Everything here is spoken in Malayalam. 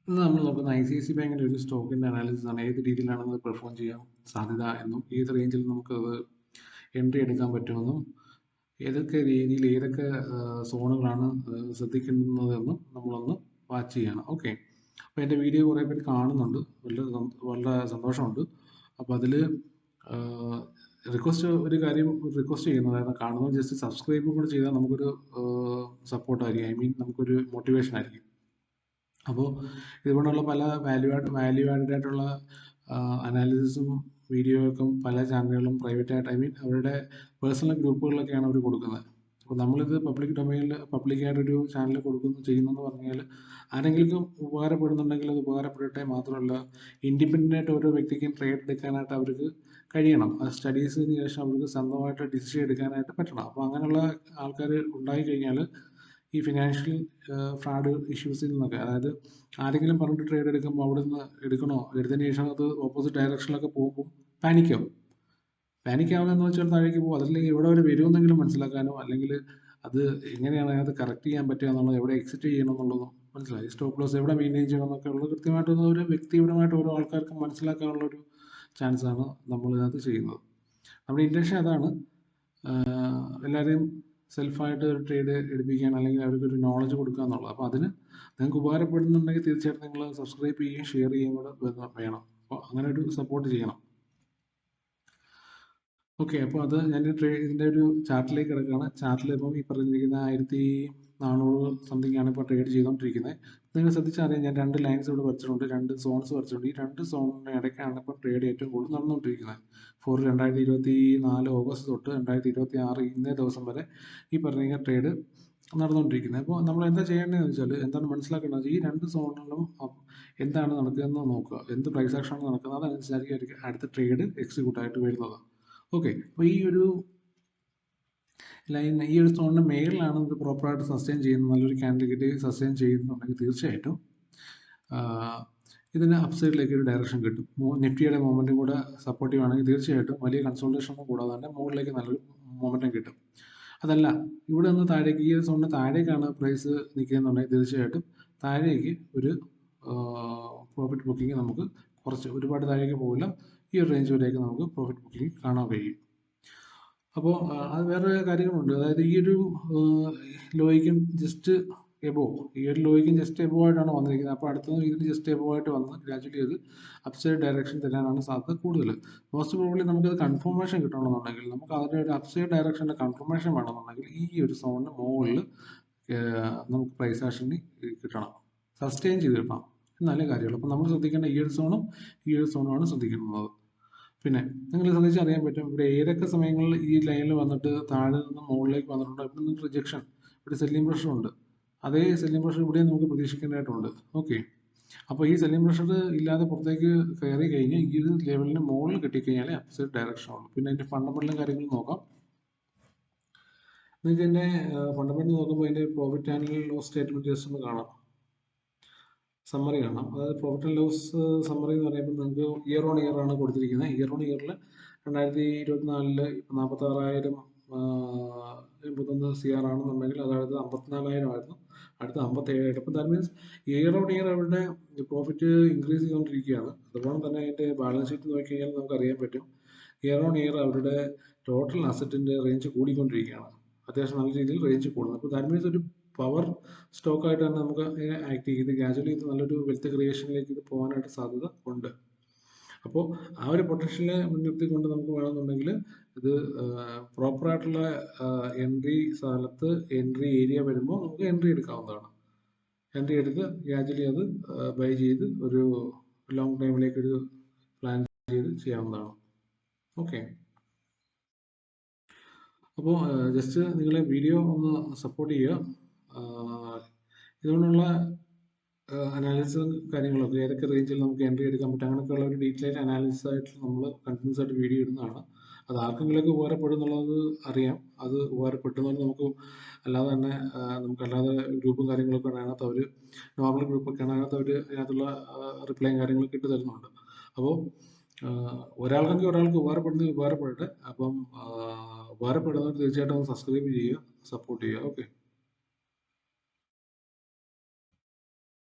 ഇന്ന് നമ്മൾ നോക്കുന്ന ICICI ബാങ്കിന്റെ ഒരു സ്റ്റോക്കിന്റെ അനാലിസിസ് ആണ്. ഏത് രീതിയിലാണ് അത് പെർഫോം ചെയ്യാൻ സാധ്യത എന്നും ഏത് റേഞ്ചിൽ നമുക്കത് എൻട്രി എടുക്കാൻ പറ്റുമെന്നും ഏതൊക്കെ രീതിയിൽ ഏതൊക്കെ സോണുകളാണ് ശ്രദ്ധിക്കുന്നതെന്നും നമ്മളൊന്ന് വാച്ച് ചെയ്യണം. ഓക്കെ, അപ്പോൾ എൻ്റെ വീഡിയോ കുറേ പേര് കാണുന്നുണ്ട്, വളരെ സന്തോഷമുണ്ട്. അപ്പോൾ അതിൽ ഒരു കാര്യം റിക്വസ്റ്റ് ചെയ്യുന്നതായിരുന്നു, കാണുന്നത് ജസ്റ്റ് സബ്സ്ക്രൈബും കൂടെ ചെയ്താൽ നമുക്കൊരു സപ്പോർട്ടായിരിക്കും, ഐ മീൻ നമുക്കൊരു മോട്ടിവേഷൻ ആയിരിക്കും. അപ്പോൾ ഇതുപോലുള്ള പല വാല്യൂ ആഡഡ് ആയിട്ടുള്ള അനാലിസിസും വീഡിയോക്കും പല ചാനലുകളും പ്രൈവറ്റായിട്ട്, ഐ മീൻ അവരുടെ പേഴ്സണൽ ഗ്രൂപ്പുകളിലൊക്കെയാണ് അവർ കൊടുക്കുന്നത്. അപ്പോൾ നമ്മളിത് പബ്ലിക് ഡൊമൈനിൽ പബ്ലിക്കായിട്ടൊരു ചാനൽ ചെയ്യുന്നെന്ന് പറഞ്ഞാൽ ആരെങ്കിലും ഉപകാരപ്പെടുന്നുണ്ടെങ്കിൽ അത് ഉപകാരപ്പെടട്ടെ. മാത്രമല്ല, ഇൻഡിപെൻഡൻ്റ് ആയിട്ട് ഓരോ വ്യക്തിക്കും ട്രേഡ് എടുക്കാനായിട്ട് അവർക്ക് കഴിയണം. ആ സ്റ്റഡീസിന് ശേഷം അവർക്ക് സ്വന്തമായിട്ട് ഡിസിഷൻ എടുക്കാനായിട്ട് പറ്റണം. അപ്പോൾ അങ്ങനെയുള്ള ആൾക്കാർ ഉണ്ടായിക്കഴിഞ്ഞാൽ ഈ ഫിനാൻഷ്യൽ ഫ്രോഡ് ഇഷ്യൂസിൽ നിന്നൊക്കെ, അതായത് ആരെങ്കിലും പറഞ്ഞിട്ട് ട്രേഡ് എടുക്കുമ്പോൾ അവിടെ നിന്ന് എടുത്തതിന് ശേഷം അത് ഓപ്പോസിറ്റ് ഡയറക്ഷനിലൊക്കെ പോകുമ്പോൾ പാനിക്കാവുന്നതെന്ന് വെച്ചാൽ താഴേക്ക് പോകും. അതല്ലെങ്കിൽ എവിടെ വരെ വരുമെന്നെങ്കിലും മനസ്സിലാക്കാനോ, അല്ലെങ്കിൽ അത് എങ്ങനെയാണ് അതിനകത്ത് കറക്റ്റ് ചെയ്യാൻ പറ്റുക എന്നുള്ളത്, എവിടെ എക്സിറ്റ് ചെയ്യണം എന്നുള്ളതും മനസ്സിലായി, സ്റ്റോപ്പ് ലോസ് എവിടെ മെയിൻറ്റെയിൻ ചെയ്യണം എന്നൊക്കെ ഉള്ളത് കൃത്യമായിട്ടൊന്ന് ഒരു വ്യക്തിപരമായിട്ട് ഓരോ ആൾക്കാർക്ക് മനസ്സിലാക്കാനുള്ളൊരു ചാൻസാണ് നമ്മളിതിനകത്ത് ചെയ്യുന്നത്. നമ്മുടെ ഇൻറ്റൻഷൻ അതാണ്, എല്ലാവരെയും സെൽഫായിട്ട് ഒരു ട്രേഡ് എടുപ്പിക്കാൻ അല്ലെങ്കിൽ അവർക്കൊരു നോളജ് കൊടുക്കുക എന്നുള്ളത്. അപ്പോൾ അതിന് നിങ്ങൾക്ക് ഉപകാരപ്പെടുന്നുണ്ടെങ്കിൽ തീർച്ചയായിട്ടും നിങ്ങൾ സബ്സ്ക്രൈബ് ചെയ്യുകയും ഷെയർ ചെയ്യുകയും കൂടെ വേണം. അപ്പോൾ അങ്ങനെ ഒരു സപ്പോർട്ട് ചെയ്യണം. ഓക്കെ, അപ്പോൾ അത് ഞാൻ ഇതിൻ്റെ ഒരു ചാർട്ടിലേക്ക് കിടക്കുകയാണ്. ചാർട്ടിൽ ഇപ്പം ഈ പറഞ്ഞിരിക്കുന്ന 1400 സംതിങ് ആണ് ഇപ്പോൾ ട്രേഡ് ചെയ്തുകൊണ്ടിരിക്കുന്നത്. നിങ്ങൾ ശ്രദ്ധിച്ചാൽ അറിയാം, ഞാൻ 2 ലൈൻസ് ഇവിടെ വരച്ചിട്ടുണ്ട്, 2 സോൺസ് വരച്ചിട്ടുണ്ട്. ഈ 2 സോണിന് ഇടയ്ക്കാണ് ഇപ്പോൾ ട്രേഡ് ഏറ്റവും കൂടുതൽ നടന്നുകൊണ്ടിരിക്കുന്നത്. 2024 ഓഗസ്റ്റ് തൊട്ട് 2026 ഇന്നേ ദിവസം വരെ ഈ പറഞ്ഞ ട്രേഡ് നടന്നുകൊണ്ടിരിക്കുന്നത്. അപ്പോൾ നമ്മൾ എന്താ ചെയ്യേണ്ടതെന്ന് വെച്ചാൽ, എന്താണ് മനസ്സിലാക്കേണ്ടത്, ഈ 2 സോണിലും എന്താണ് നടക്കുന്നതെന്ന് നോക്കുക. എന്ത് പ്രൈസ് ആക്ഷനാണ് നടക്കുന്നത്, അതനുസരിച്ചായിരിക്കും അടുത്ത ട്രേഡ് എക്സിക്യൂട്ട് ആയിട്ട് വരുന്നത്. ഓക്കെ, അപ്പോൾ ഈ ഒരു ലൈൻ, ഈ ഒരു സോണിന് മേളിലാണ് ഇത് പ്രോപ്പറായിട്ട് സസ്റ്റെയിൻ ചെയ്യുന്നത്, നല്ലൊരു കാൻഡിഡേറ്റ് സസ്റ്റെയിൻ ചെയ്യുന്നുണ്ടെങ്കിൽ തീർച്ചയായിട്ടും ഇതിന് അപ്സൈഡിലേക്ക് ഒരു ഡയറക്ഷൻ കിട്ടും. നിഫ്റ്റിയുടെ മൊമെൻറ്റും കൂടെ സപ്പോർട്ടീവ് ആണെങ്കിൽ തീർച്ചയായിട്ടും വലിയ കൺസോൾട്ടേഷനൊന്നും കൂടാതെ തന്നെ മുകളിലേക്ക് നല്ലൊരു മൊമെൻറ്റം കിട്ടും. അതല്ല, ഇവിടെ നിന്ന് താഴേക്ക്, ഈ സോണിന് താഴേക്കാണ് പ്രൈസ് നിൽക്കുന്നതെന്നുണ്ടെങ്കിൽ തീർച്ചയായിട്ടും താഴേക്ക് ഒരു പ്രോഫിറ്റ് ബുക്കിംഗ് നമുക്ക് കുറച്ച്, ഒരുപാട് താഴേക്ക് പോകില്ല, ഈ ഒരു റേഞ്ച് വരെയൊക്കെ നമുക്ക് പ്രോഫിറ്റ് ബുക്കിംഗ് കാണാൻ കഴിയും. അപ്പോൾ അത് വേറെ കാര്യങ്ങളുണ്ട്. അതായത് ഈ ഒരു ലോയ്ക്കും ജസ്റ്റ് ഈ ഒരു ലോയ്ക്കും ജസ്റ്റ് എബോ ആയിട്ടാണ് വന്നിരിക്കുന്നത്. അപ്പോൾ അടുത്തത് ഇതിന് ജസ്റ്റ് എബോ ആയിട്ട് വന്ന് ഗ്രാജുവലി അത് അപ്സൈഡ് ഡയറക്ഷൻ തരാനാണ് സാധ്യത കൂടുതൽ. മോസ്റ്റ് പ്രോബ്ലി നമുക്കത് കൺഫർമേഷൻ കിട്ടണമെന്നുണ്ടെങ്കിൽ, നമുക്ക് അതിൻ്റെ ഒരു അപ്സൈഡ് ഡയറക്ഷൻ്റെ കൺഫർമേഷൻ വേണമെന്നുണ്ടെങ്കിൽ ഈ ഒരു സോണിന് മുകളിൽ നമുക്ക് പ്രൈസ് ആക്ഷന് കിട്ടണം, സസ്റ്റെയിൻ ചെയ്ത് കിട്ടണം, എന്നാലേ കാര്യമുള്ളൂ. അപ്പോൾ നമ്മൾ ശ്രദ്ധിക്കേണ്ട ഈ ഒരു സോണുമാണ് ശ്രദ്ധിക്കുന്നത്. പിന്നെ നിങ്ങൾ ശ്രദ്ധിച്ചാൽ അറിയാൻ പറ്റും, ഇവിടെ ഏതൊക്കെ സമയങ്ങളിൽ ഈ ലൈനിൽ വന്നിട്ട് താഴെ നിന്ന് മുകളിലേക്ക് വന്നിട്ടുണ്ട്. ഇവിടെ നിന്ന് റിജക്ഷൻ, ഇവിടെ സെല്ലിംഗ് പ്രഷർ ഉണ്ട്. അതേ സെല്ലിംഗ് പ്രഷർ ഇവിടെ നമുക്ക് പ്രതീക്ഷിക്കേണ്ടതായിട്ടുണ്ട്. ഓക്കെ, അപ്പോൾ ഈ സെല്ലിംഗ് പ്രഷർ ഇല്ലാതെ പുറത്തേക്ക് കയറി കഴിഞ്ഞ് ഈ ഒരു ലെവലിന് മുകളിൽ കിട്ടിക്കഴിഞ്ഞാൽ അപ്സൈഡ് ഡയറക്ഷൻ ഉള്ളൂ. പിന്നെ അതിൻ്റെ ഫണ്ടമെന്റലും കാര്യങ്ങളും നോക്കാം. നിങ്ങൾക്ക് ഇതിൻ്റെ ഫണ്ടമെന്റൽ നോക്കുമ്പോൾ അതിൻ്റെ profit and loss statement just ഒന്ന് കാണാം, സമ്മറി കാണാം. അതായത് പ്രോഫിറ്റ് ആൻഡ് ലോസ് സമ്മറി എന്ന് പറയുമ്പോൾ നിങ്ങൾക്ക് ഇയർ ഓൺ ഇയർ ആണ് കൊടുത്തിരിക്കുന്നത്. ഇയർ ഓൺ ഇയറിൽ 2024 46,000 81 CR ആണെന്നുണ്ടെങ്കിൽ അതായത് 54,000 ആയിരുന്നു, അടുത്ത 57,000. അപ്പം that means year on year അവരുടെ പ്രോഫിറ്റ് ഇൻക്രീസ് ചെയ്തുകൊണ്ടിരിക്കുകയാണ്. അതുപോലെ തന്നെ അതിൻ്റെ ബാലൻസ് ഷീറ്റ് നോക്കിക്കഴിഞ്ഞാൽ നമുക്ക് അറിയാൻ പറ്റും, ഇയർ ഓൺ ഇയർ അവരുടെ ടോട്ടൽ അസറ്റിൻ്റെ റേഞ്ച് കൂടിക്കൊണ്ടിരിക്കുകയാണ്, അത്യാവശ്യം നല്ല രീതിയിൽ റേഞ്ച് കൂടുന്നു. അപ്പോൾ ദാറ്റ് മീൻസ് ഒരു പവർ സ്റ്റോക്കായിട്ട് തന്നെ നമുക്ക് ആക്ട് ചെയ്ത് ഗ്രാജുവലി ഇത് നല്ലൊരു വെൽത്ത് ക്രിയേഷനിലേക്ക് ഇത് പോകാനായിട്ട് സാധ്യത ഉണ്ട്. അപ്പോൾ ആ ഒരു പൊട്ടൻഷ്യലിനെ മുൻനിർത്തിക്കൊണ്ട് നമുക്ക് വേണമെന്നുണ്ടെങ്കിൽ ഇത് പ്രോപ്പറായിട്ടുള്ള എൻട്രി സ്ഥലത്ത്, എൻട്രി ഏരിയ വരുമ്പോൾ നമുക്ക് എൻട്രി എടുക്കാവുന്നതാണ്. എൻട്രി എടുത്ത് ഗ്രാജുവലി അത് ബൈ ചെയ്ത് ഒരു ലോങ് ടൈമിലേക്ക് ഒരു പ്ലാൻ ചെയ്ത് ചെയ്യാവുന്നതാണ്. ഓക്കെ, അപ്പോൾ ജസ്റ്റ് നിങ്ങളെ വീഡിയോ ഒന്ന് സപ്പോർട്ട് ചെയ്യുക. ഇതുകൊണ്ടുള്ള അനാലിസിസും കാര്യങ്ങളൊക്കെ ഏതൊക്കെ റേഞ്ചിൽ നമുക്ക് എൻട്രി എടുക്കാൻ പറ്റും അങ്ങനെയൊക്കെയുള്ള ഒരു ഡീറ്റെയിൽ അനാലിസിസ് ആയിട്ട് നമ്മൾ കണ്ടിന്യൂസ് ആയിട്ട് വീഡിയോ ഇടുന്നതാണ്. അത് ആർക്കെങ്കിലുമൊക്കെ ഉപകാരപ്പെടും എന്നുള്ളത് അറിയാം. അത് ഉപകാരപ്പെടുന്നവർ നമുക്ക് അല്ലാതെ തന്നെ നമുക്കല്ലാതെ ഗ്രൂപ്പും കാര്യങ്ങളൊക്കെ അതിനകത്ത് അവർ നോർമൽ ഗ്രൂപ്പൊക്കെയാണ്, അതിനകത്ത് അവർ അതിനകത്തുള്ള റിപ്ലൈയും കാര്യങ്ങളൊക്കെ ഇട്ട് തരുന്നുണ്ട്. അപ്പോൾ ഒരാൾക്കെങ്കിൽ ഒരാൾക്ക് ഉപകാരപ്പെടട്ടെ. അപ്പം ഉപകാരപ്പെടുന്നവർ തീർച്ചയായിട്ടും സബ്സ്ക്രൈബ് ചെയ്യുക, സപ്പോർട്ട് ചെയ്യുക. ഓക്കെ.